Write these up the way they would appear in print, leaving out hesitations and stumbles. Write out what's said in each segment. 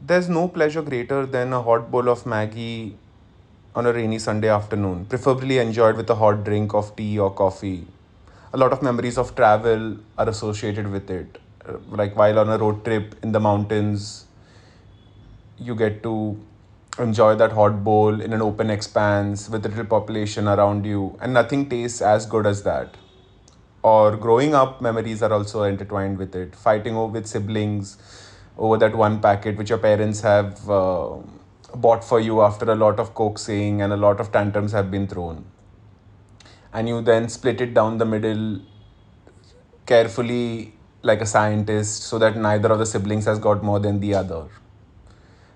There's no pleasure greater than a hot bowl of Maggie on a rainy Sunday afternoon, preferably enjoyed with a hot drink of tea or coffee. A lot of memories of travel are associated with it. Like while on a road trip in the mountains, you get to enjoy that hot bowl in an open expanse with a little population around you, and nothing tastes as good as that. Or growing up memories are also intertwined with it, fighting over with siblings over that one packet which your parents have bought for you after a lot of coaxing and a lot of tantrums have been thrown, and you then split it down the middle carefully like a scientist so that neither of the siblings has got more than the other.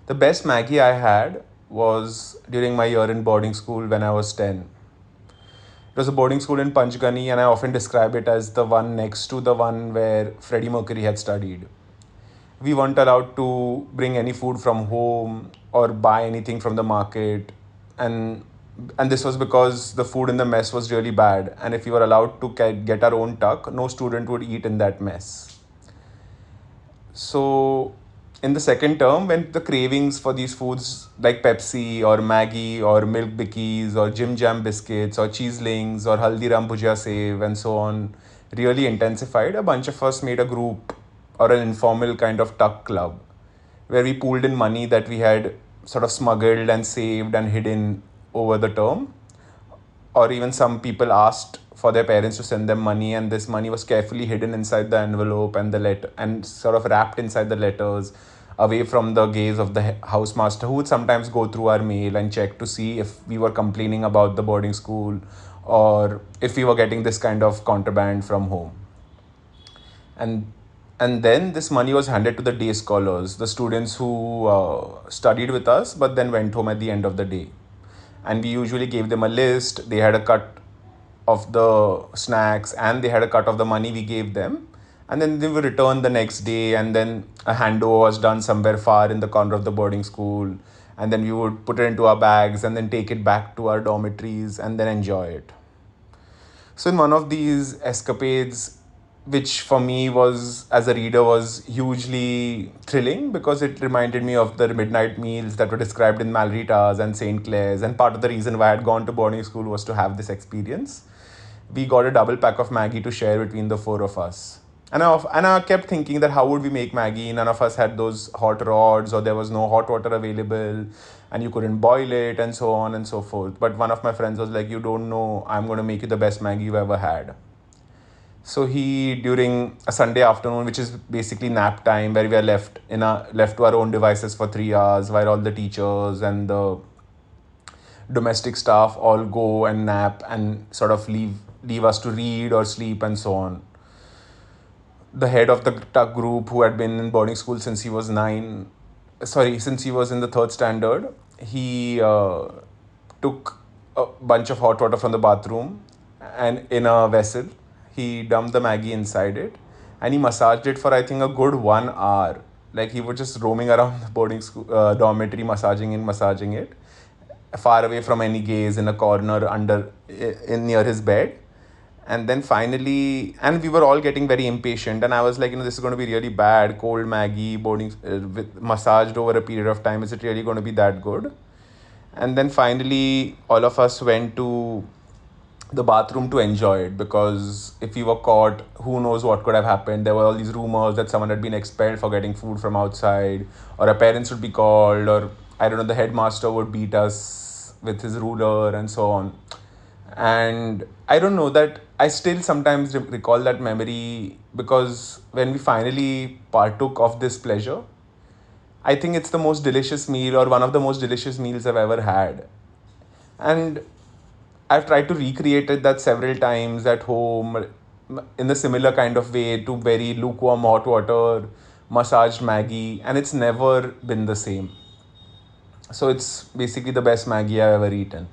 The best Maggie I had was during my year in boarding school when I was 10. It was a boarding school in Panchgani, and I often describe it as the one next to the one where Freddie Mercury had studied. We weren't allowed to bring any food from home or buy anything from the market, and this was because the food in the mess was really bad, and if we were allowed to get our own tuck, no student would eat in that mess. So, in the second term, when the cravings for these foods like Pepsi or Maggie or milk bikis or Jim Jam biscuits or cheeselings or Haldiram bhujia save and so on really intensified, a bunch of us made a group or an informal kind of tuck club where we pooled in money that we had sort of smuggled and saved and hidden over the term, or even some people asked for their parents to send them money, and this money was carefully hidden inside the envelope and the letter and sort of wrapped inside the letters away from the gaze of the housemaster, who would sometimes go through our mail and check to see if we were complaining about the boarding school or if we were getting this kind of contraband from home. And and then this money was handed to the day scholars, the students who studied with us but then went home at the end of the day. And we usually gave them a list. They had a cut of the snacks and they had a cut of the money we gave them, and then they would return the next day, and then a handover was done somewhere far in the corner of the boarding school, and then we would put it into our bags and then take it back to our dormitories and then enjoy it. So in one of these escapades, which for me was as a reader was hugely thrilling because it reminded me of the midnight meals that were described in Malrita's and St. Clair's, and part of the reason why I had gone to boarding school was to have this experience. We got a double pack of Maggie to share between the four of us. And I kept thinking that how would we make Maggie? None of us had those hot rods, or there was no hot water available, and you couldn't boil it, and so on and so forth. But one of my friends was like, "You don't know, I'm going to make you the best Maggie you've ever had." So he, during a Sunday afternoon, which is basically nap time, where we are left to our own devices for 3 hours, while all the teachers and the domestic staff all go and nap and sort of leave us to read or sleep and so on. The head of the tuck group, who had been in boarding school since he was since he was in the third standard, he took a bunch of hot water from the bathroom, and in a vessel, he dumped the Maggie inside it, and he massaged it for I think a good 1 hour. Like he was just roaming around the boarding school dormitory, massaging it, far away from any gaze, in a corner in near his bed. And then finally, and we were all getting very impatient, and I was like, this is going to be really bad. Cold Maggie boarding with massaged over a period of time, is it really going to be that good? And then finally all of us went to the bathroom to enjoy it, because if we were caught, who knows what could have happened. There were all these rumors that someone had been expelled for getting food from outside, or our parents would be called, or I don't know, the headmaster would beat us with his ruler and so on. And I don't know, that I still sometimes recall that memory, because when we finally partook of this pleasure, I think it's the most delicious meal, or one of the most delicious meals I've ever had. And I've tried to recreate that several times at home in the similar kind of way, to very lukewarm hot water, massaged Maggie, and it's never been the same. So it's basically the best Maggie I've ever eaten.